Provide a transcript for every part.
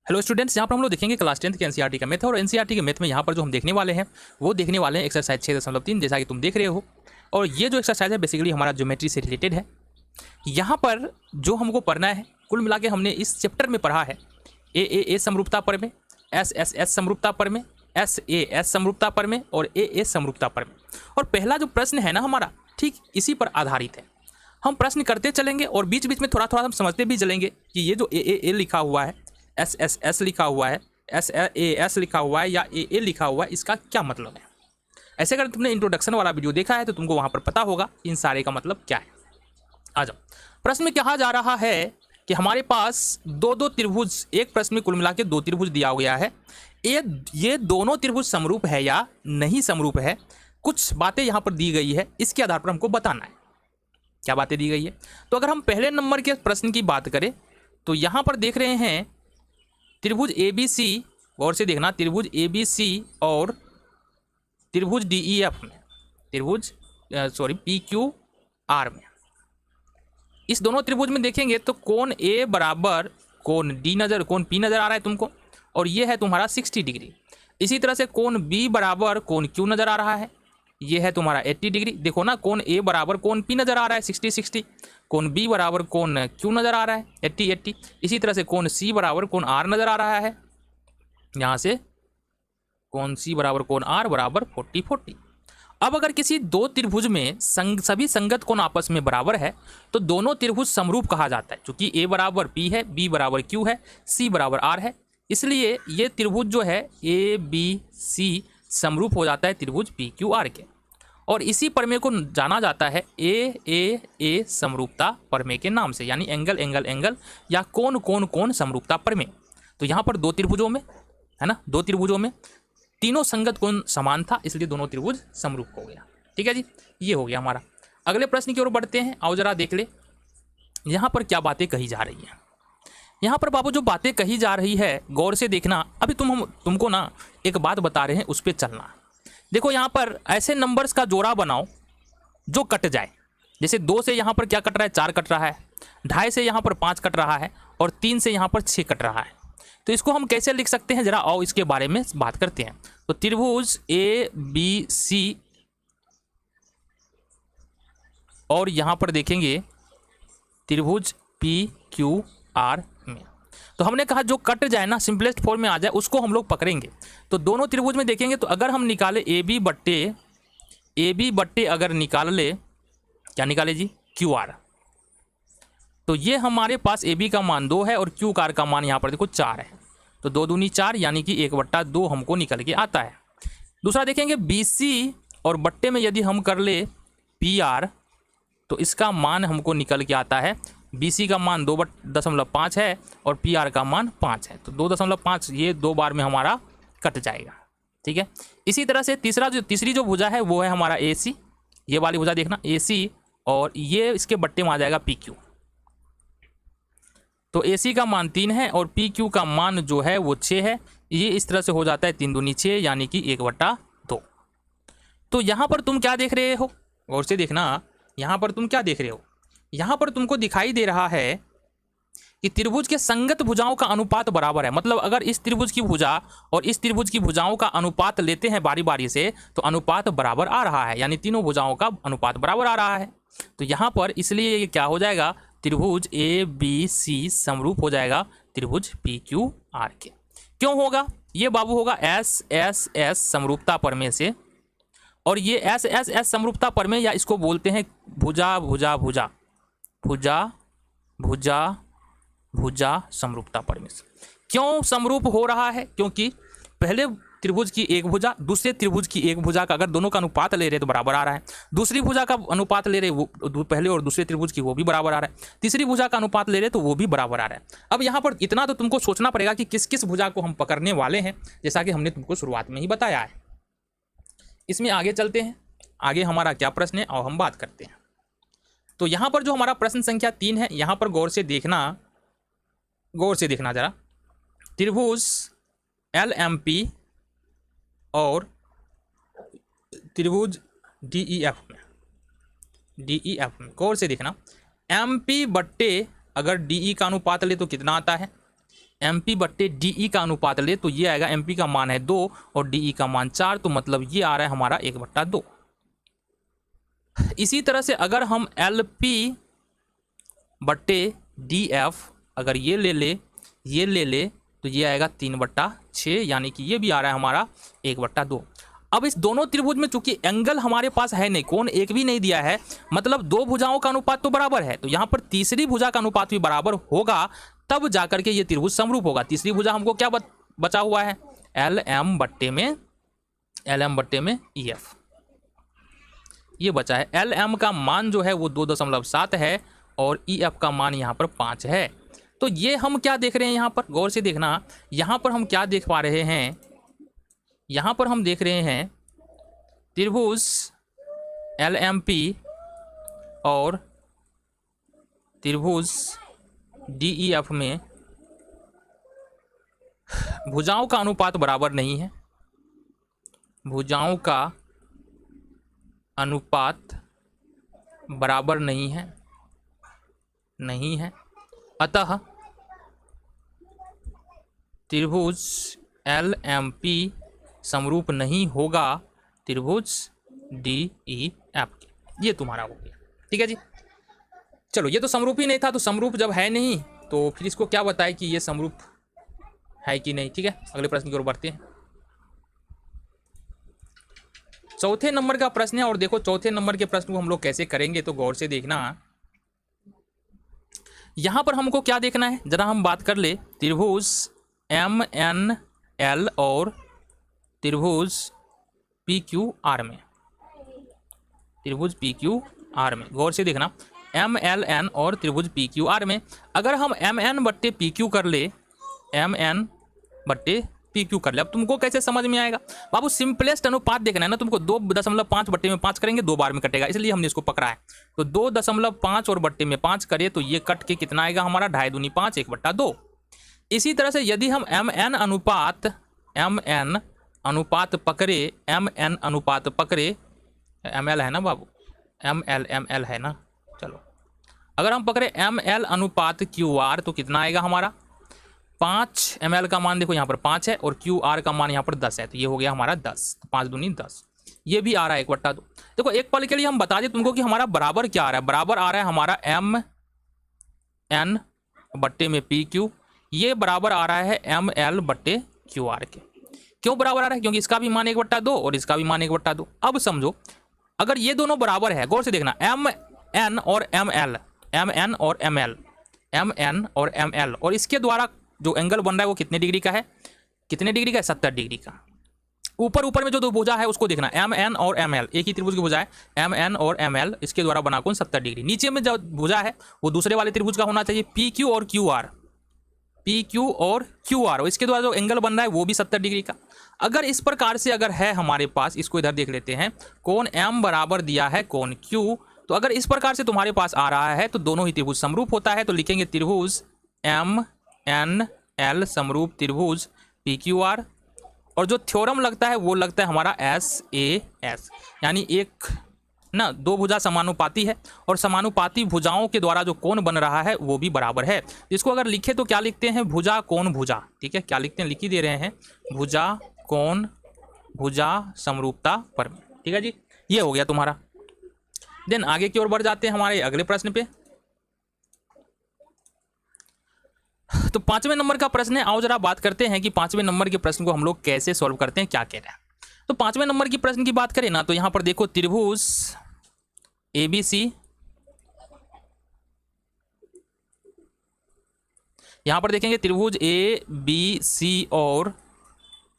Hello students, यहाँ पर हम लोग देखेंगे क्लास 10th के एनसीईआरटी का मैथ और एनसीईआरटी के मैथ में यहाँ पर जो हम देखने वाले हैं वो देखने वाले हैं एक्सरसाइज 6.3 जैसा कि तुम देख रहे हो। और ये जो एक्सरसाइज है बेसिकली हमारा ज्योमेट्री से रिलेटेड है। यहाँ पर जो हमको पढ़ना है कुल मिला के हमने इस चैप्टर में पढ़ा है ए समरूपता पर में, एस समरूपता पर में, एस समरूपता पर में और ए समरूपता पर में। और पहला जो प्रश्न है ना हमारा ठीक इसी पर आधारित है। हम प्रश्न करते चलेंगे और बीच बीच में थोड़ा थोड़ा हम समझते भी चलेंगे कि ये जो ए लिखा हुआ है, एस लिखा हुआ है, एस लिखा हुआ है या ए लिखा हुआ है, इसका क्या मतलब है। ऐसे अगर तुमने इंट्रोडक्शन वाला वीडियो देखा है तो तुमको वहाँ पर पता होगा इन सारे का मतलब क्या है। आ जाओ, प्रश्न में कहा जा रहा है कि हमारे पास दो त्रिभुज, एक प्रश्न में कुल मिला के 2 त्रिभुज दिया गया है। ये दोनों त्रिभुज समरूप है या नहीं समरूप है, कुछ बातें यहाँ पर दी गई है, इसके आधार पर हमको बताना है क्या बातें दी गई है। तो अगर हम पहले नंबर के प्रश्न की बात करें तो यहाँ पर देख रहे हैं त्रिभुज ABC, गौर से देखना, त्रिभुज ABC और त्रिभुज DEF में, PQR में, इस दोनों त्रिभुज में देखेंगे तो कोण A बराबर कोण P नजर आ रहा है तुमको, और ये है तुम्हारा 60 डिग्री। इसी तरह से कोण B बराबर कोण Q नजर आ रहा है, ये है तुम्हारा 80 डिग्री। देखो ना, कोण A बराबर कोण P नजर आ रहा है 60, कोण B बराबर कोण Q नजर आ रहा है 80। इसी तरह से कोण C बराबर कोण R नजर आ रहा है, यहाँ से कोण C बराबर कोण R बराबर 40। अब अगर किसी दो त्रिभुज में सभी संगत कोण आपस में बराबर है तो दोनों त्रिभुज समरूप कहा जाता है। क्योंकि A बराबर P है, B बराबर Q है, C बराबर R है, इसलिए ये त्रिभुज जो है ABC समरूप हो जाता है त्रिभुज PQR के। और इसी प्रमेय को जाना जाता है ए समरूपता प्रमेय के नाम से, यानी एंगल या कोण समरूपता प्रमेय। तो यहाँ पर 2 त्रिभुजों में है ना, 2 त्रिभुजों में तीनों संगत कोण समान था, इसलिए दोनों त्रिभुज समरूप हो गया। ठीक है जी, ये हो गया हमारा। अगले प्रश्न की ओर बढ़ते हैं। आओ जरा देख ले यहाँ पर क्या बातें कही जा रही हैं। यहाँ पर बाबू जो बातें कही जा रही है गौर से देखना। अभी तुमको ना एक बात बता रहे हैं, उस पर चलना। देखो यहाँ पर ऐसे नंबर्स का जोड़ा बनाओ जो कट जाए। जैसे 2 से यहाँ पर क्या कट रहा है, 4 कट रहा है, 2.5 से यहाँ पर 5 कट रहा है और 3 से यहाँ पर 6 कट रहा है। तो इसको हम कैसे लिख सकते हैं, जरा आओ इसके बारे में बात करते हैं। तो त्रिभुज ABC और यहाँ पर देखेंगे त्रिभुज PQR में। तो हमने कहा जो कट जाए ना, सिंपलेस्ट फॉर्म में आ जाए, उसको हम लोग पकड़ेंगे। तो दोनों त्रिभुज में देखेंगे तो अगर हम निकाले AB बट्टे अगर निकाल ले, क्या निकाले जी, QR, तो ये हमारे पास AB का मान 2 है और QR का मान यहाँ पर देखो 4 है। तो 2 दूनी 4 यानी कि 1/2 हमको निकल के आता है। दूसरा देखेंगे BC और बट्टे में यदि हम कर ले PR तो इसका मान हमको निकल के आता है, BC का मान 2.5 है और PR का मान 5 है। तो 2.5 ये 2 बार में हमारा कट जाएगा। ठीक है, इसी तरह से तीसरी जो भुजा है वो है हमारा AC, ये वाली भुजा देखना AC, और ये इसके बट्टे में आ जाएगा PQ। तो AC का मान 3 है और PQ का मान जो है वो 6 है। ये इस तरह से हो जाता है 3 दूनी 6 यानी कि 1/2। तो यहाँ पर तुम क्या देख रहे हो, गौर से देखना, यहाँ पर तुम क्या देख रहे हो, यहाँ पर तुमको दिखाई दे रहा है कि त्रिभुज के संगत भुजाओं का अनुपात बराबर है। मतलब अगर इस त्रिभुज की भुजा और इस त्रिभुज की भुजाओं का अनुपात लेते हैं बारी बारी से तो अनुपात बराबर आ रहा है, यानी तीनों भुजाओं का अनुपात बराबर आ रहा है। तो यहाँ पर इसलिए ये क्या हो जाएगा, त्रिभुज ABC समरूप हो जाएगा त्रिभुज PQR के। क्यों होगा ये बाबू, होगा S समरूपता प्रमेय से। और ये S समरूपता प्रमेय, या इसको बोलते हैं भुजा समरूपता प्रमेय से। क्यों समरूप हो रहा है, क्योंकि पहले त्रिभुज की एक भुजा दूसरे त्रिभुज की एक भुजा का अगर दोनों का अनुपात ले रहे तो बराबर आ रहा है, दूसरी भुजा का अनुपात ले रहे वो पहले और दूसरे त्रिभुज की वो भी बराबर आ रहा है, तीसरी भुजा का अनुपात ले रहे तो वो भी बराबर आ रहा है। अब यहाँ पर इतना तो तुमको सोचना पड़ेगा कि किस किस भुजा को हम पकड़ने वाले हैं, जैसा कि हमने तुमको शुरुआत में ही बताया है। इसमें आगे चलते हैं, आगे हमारा क्या प्रश्न है और हम बात करते हैं। तो यहाँ पर जो हमारा प्रश्न संख्या 3 है, यहाँ पर गौर से देखना जरा। त्रिभुज LMP और त्रिभुज DEF में गौर से देखना। MP बट्टे अगर DE का अनुपात ले तो कितना आता है, MP बट्टे DE का अनुपात ले तो ये आएगा, MP का मान है 2 और DE का मान 4, तो मतलब ये आ रहा है हमारा 1/2। इसी तरह से अगर हम LP बट्टे DF अगर ये ले ले तो ये आएगा 3/6, यानी कि ये भी आ रहा है हमारा 1/2। अब इस दोनों त्रिभुज में चूंकि एंगल हमारे पास है नहीं, कोण एक भी नहीं दिया है, मतलब दो भुजाओं का अनुपात तो बराबर है, तो यहाँ पर तीसरी भुजा का अनुपात भी बराबर होगा, तब जाकर के ये त्रिभुज समरूप होगा। तीसरी भुजा हमको क्या बचा हुआ है, LM बट्टे में EF, ये बचा है। LM का मान जो है वो 2.7 है और EF का मान यहाँ पर 5 है। तो ये हम क्या देख रहे हैं, यहाँ पर गौर से देखना, यहाँ पर हम क्या देख पा रहे हैं, यहाँ पर हम देख रहे हैं त्रिभुज LMP और त्रिभुज DEF में भुजाओं का अनुपात बराबर नहीं है, भुजाओं का अनुपात बराबर नहीं है, अतः त्रिभुज LMP समरूप नहीं होगा त्रिभुज DEF के। ये तुम्हारा हो गया, ठीक है जी। चलो, ये तो समरूप ही नहीं था, तो समरूप जब है नहीं तो फिर इसको क्या बताए कि ये समरूप है कि नहीं, ठीक है। अगले प्रश्न की ओर बढ़ते हैं। चौथे नंबर का प्रश्न है, और देखो चौथे नंबर के प्रश्न को हम लोग कैसे करेंगे, तो गौर से देखना। यहां पर हमको क्या देखना है, जरा हम बात कर ले त्रिभुज MNL और त्रिभुज PQR में, त्रिभुज PQR में गौर से देखना, MLN और त्रिभुज PQR में अगर हम MN बट्टे PQ कर ले, MN बट्टे PQ कर ले, अब तुमको कैसे समझ में आएगा बाबू, सिंपलेस्ट अनुपात देखना है ना तुमको, 2.5 बट्टे में 5 करेंगे 2 बार में कटेगा, इसलिए हमने इसको पकड़ा है। तो 2.5 और बट्टे में 5 करे तो ये कट के कितना आएगा हमारा, 2.5 दूनी 5, 1/2। इसी तरह से यदि हम MN अनुपात पकड़े, ML है ना बाबू, ML है ना, चलो अगर हम पकड़े ML अनुपात QR तो कितना आएगा हमारा, 5 ml का मान देखो यहाँ पर 5 है और QR का मान यहाँ पर 10 है, तो ये हो गया हमारा 10, 5 दूनी 10, ये भी आ रहा है 1/2। देखो एक पल के लिए हम बता दें तुमको कि हमारा बराबर क्या आ रहा है, बराबर आ रहा है हमारा MN बट्टे में PQ, ये बराबर आ रहा है ML बट्टे QR के। क्यों बराबर आ रहा है, क्योंकि इसका भी मान 1/2 और इसका भी मान 1/2। अब समझो अगर ये दोनों बराबर है, गौर से देखना, MN और ML और इसके द्वारा जो एंगल बन रहा है वो कितने डिग्री का है, 70 डिग्री का। ऊपर में जो दो भुजा है उसको देखना, MN और ML एक ही त्रिभुज की भुजा है, MN और ML इसके द्वारा बना कोण 70 डिग्री। नीचे में जो भुजा है वो दूसरे वाले त्रिभुज का होना चाहिए, PQ और QR और इसके द्वारा जो एंगल बन रहा है वो भी 70 डिग्री का। अगर इस प्रकार से अगर है हमारे पास, इसको इधर देख लेते हैं, कोण M बराबर दिया है कोण Q, तो अगर इस प्रकार से तुम्हारे पास आ रहा है तो दोनों ही त्रिभुज समरूप होता है, तो लिखेंगे त्रिभुज MNL समरूप त्रिभुज PQR, और जो थ्योरम लगता है वो लगता है हमारा SAS, यानी एक ना दो भुजा समानुपाती है और समानुपाती भुजाओं के द्वारा जो कोण बन रहा है वो भी बराबर है। इसको अगर लिखे तो क्या लिखते हैं, भुजा कोण भुजा, ठीक है, क्या लिखते हैं, लिख ही दे रहे हैं, भुजा कोण भुजा समरूपता पर, ठीक है जी। ये हो गया तुम्हारा। देन आगे की ओर बढ़ जाते हैं हमारे अगले प्रश्न पे। तो 5वें नंबर का प्रश्न है, आओ जरा बात करते हैं कि 5वें नंबर के प्रश्न को हम लोग कैसे सॉल्व करते हैं, क्या कह रहे हैं। तो 5वें नंबर की प्रश्न की बात करें ना, तो यहां पर देखो त्रिभुज ABC, यहां पर देखेंगे त्रिभुज ABC और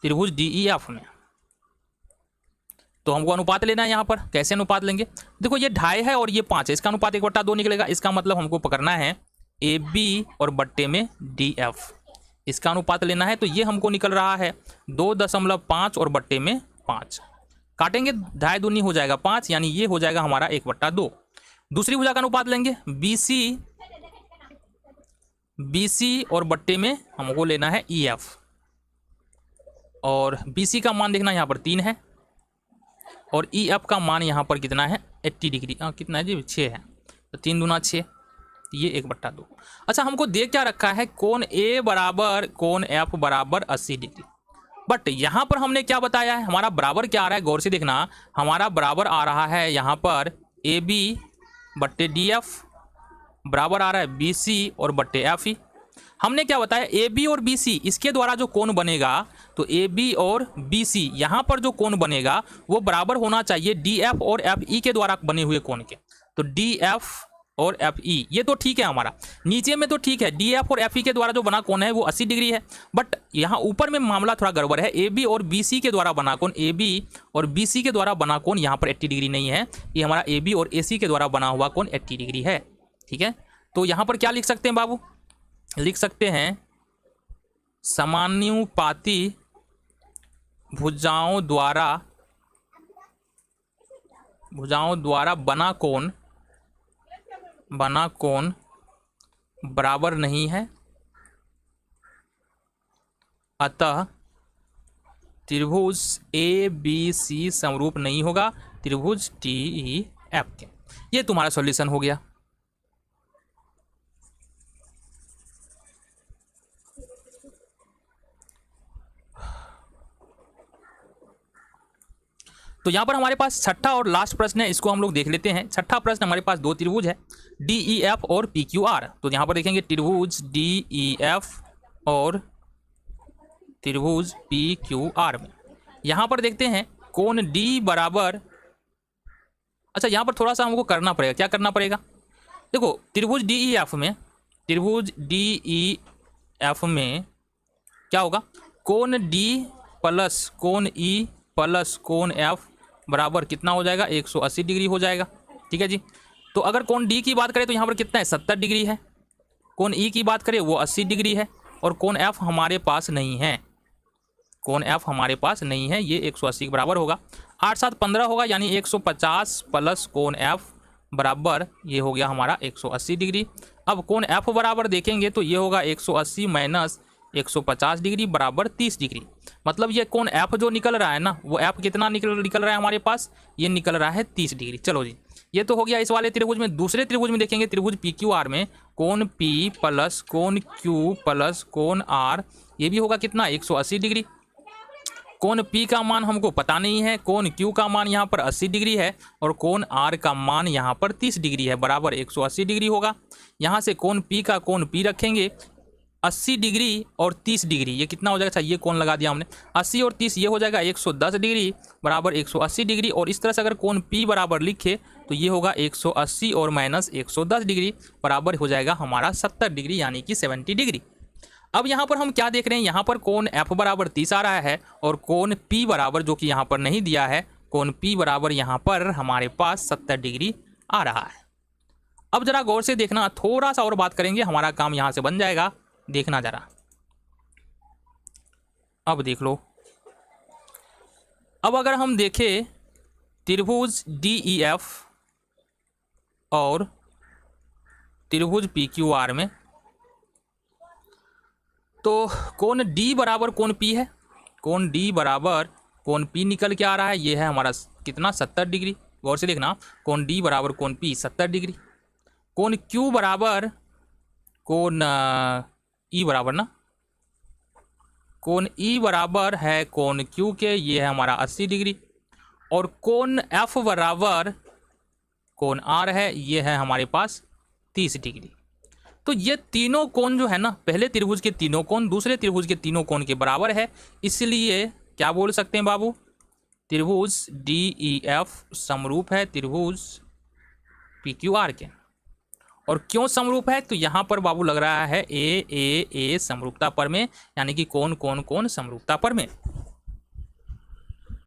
त्रिभुज DEF में, तो हमको अनुपात लेना है। यहां पर कैसे अनुपात लेंगे, देखो ये 2.5 है और ये 5 है, इसका अनुपात 1/2 निकलेगा। इसका मतलब हमको पकड़ना है AB और बट्टे में DF, इसका अनुपात लेना है, तो ये हमको निकल रहा है 2.5 और बट्टे में 5, काटेंगे 2.5 दूनी हो जाएगा 5, यानी ये हो जाएगा हमारा 1/2। दूसरी भुजा का अनुपात लेंगे BC और बट्टे में हमको लेना है EF, और BC का मान देखना यहाँ पर 3 है और EF का मान यहाँ पर कितना है 80 डिग्री, कितना है जी 6 है, तो 3 दूना 6, तो ये 1/2। अच्छा, हमको दे क्या रखा है, कोण ए बराबर कोण एफ बराबर 80 डिग्री। बट यहाँ पर हमने क्या बताया है, हमारा बराबर क्या आ रहा है, गौर से देखना, हमारा बराबर आ रहा है यहाँ पर ए बी बट्टे डी एफ बराबर आ रहा है बी सी और बट्टे एफ ई। हमने क्या बताया, ए बी और बी सी इसके द्वारा जो कोण बनेगा, तो ए बी और बी सी यहाँ पर जो कोण बनेगा वो बराबर होना चाहिए डी एफ और एफ ई के द्वारा बने हुए कोण के। तो डी एफ और एफ ई ये तो ठीक है हमारा, नीचे में तो ठीक है, डी एफ और एफ ई के द्वारा जो बना कोण है वो 80 डिग्री है। बट यहाँ ऊपर में मामला थोड़ा गड़बड़ है, ए बी और बी सी के द्वारा बना कोण, ए बी और बी सी के द्वारा बना कोण यहाँ पर 80 डिग्री नहीं है, ये हमारा ए बी और ए सी के द्वारा बना हुआ कोण 80 डिग्री है। ठीक है, तो यहाँ पर क्या लिख सकते हैं बाबू, लिख सकते हैं समानुपाती भुजाओं द्वारा बना कोण बराबर नहीं है, अतः त्रिभुज ए बी सी समरूप नहीं होगा त्रिभुज टी ई एफ के। ये तुम्हारा सॉल्यूशन हो गया। तो यहाँ पर हमारे पास छठा और लास्ट प्रश्न है, इसको हम लोग देख लेते हैं। छठा प्रश्न हमारे पास 2 त्रिभुज है डी ई एफ और पी क्यू आर। तो यहाँ पर देखेंगे त्रिभुज डी ई एफ और त्रिभुज पी क्यू आर में यहाँ पर देखते हैं कोण डी बराबर, अच्छा यहाँ पर थोड़ा सा हमको करना पड़ेगा, क्या करना पड़ेगा, देखो त्रिभुज डी ई एफ में, त्रिभुज डी ई एफ में क्या होगा, कोण डी प्लस कोण ई प्लस कोण एफ बराबर कितना हो जाएगा, 180 डिग्री हो जाएगा। ठीक है जी, तो अगर कोण डी की बात करें तो यहाँ पर कितना है, 70 डिग्री है, कोण ई की बात करें वो 80 डिग्री है, और कोण एफ हमारे पास नहीं है, कोण एफ हमारे पास नहीं है, ये 180 के बराबर होगा। 8 7 15 होगा, यानी 150 प्लस कोण एफ बराबर ये हो गया हमारा 180 डिग्री। अब कोण एफ बराबर देखेंगे तो ये होगा 180 माइनस 150 डिग्री बराबर 30 डिग्री। मतलब ये कोण एफ जो निकल रहा है ना, वो एफ कितना निकल रहा है हमारे पास, ये निकल रहा है 30 डिग्री। चलो जी, ये तो हो गया इस वाले त्रिभुज में। दूसरे त्रिभुज में देखेंगे, त्रिभुज पी क्यू आर में कोण पी प्लस कोण क्यू प्लस कोण आर, ये भी होगा कितना, 180 डिग्री। कोण पी का मान हमको पता नहीं है, कोण क्यू का मान यहाँ पर 80 डिग्री है, और कोण आर का मान यहाँ पर 30 डिग्री है, बराबर 180 डिग्री होगा। यहाँ से कोण पी का कोण पी रखेंगे, 80 डिग्री और 30 डिग्री, ये कितना हो जाएगा, अच्छा ये कोण लगा दिया हमने, 80 और 30 ये हो जाएगा 110 डिग्री बराबर 180 डिग्री। और इस तरह से अगर कोण पी बराबर लिखे तो ये होगा 180 और माइनस 110 डिग्री बराबर हो जाएगा हमारा 70 डिग्री, यानी कि 70 डिग्री। अब यहाँ पर हम क्या देख रहे हैं, यहाँ पर कोण एफ बराबर 30 आ रहा है, और कोण पी बराबर जो कि यहाँ पर नहीं दिया है, कोण पी बराबर यहाँ पर हमारे पास 70 डिग्री आ रहा है। अब जरा गौर से देखना, थोड़ा सा और बात करेंगे, हमारा काम यहाँ से बन जाएगा, देखना जरा। अब देख लो, अब अगर हम देखें त्रिभुज डी ई एफ और त्रिभुज पी क्यू आर में, तो कोण डी बराबर कोण पी है, कोण डी बराबर कोण पी निकल के आ रहा है, ये है हमारा कितना, 70 डिग्री। गौर से देखना, कोण डी बराबर कोण पी 70 डिग्री। कोण क्यू बराबर कोण ई बराबर ना, कोण ई बराबर है कोण क्यू के, ये है हमारा 80 डिग्री। और कोण एफ बराबर कोण आर है, ये है हमारे पास 30 डिग्री। तो ये तीनों कोण जो है ना, पहले त्रिभुज के तीनों कोण दूसरे त्रिभुज के तीनों कोण के बराबर है, इसलिए क्या बोल सकते हैं बाबू, त्रिभुज डी ई एफ समरूप है त्रिभुज पी क्यू आर के। और क्यों समरूप है, तो यहाँ पर बाबू लग रहा है ए समरूपता पर में, यानी कि कोण कोण कोण समरूपता पर में।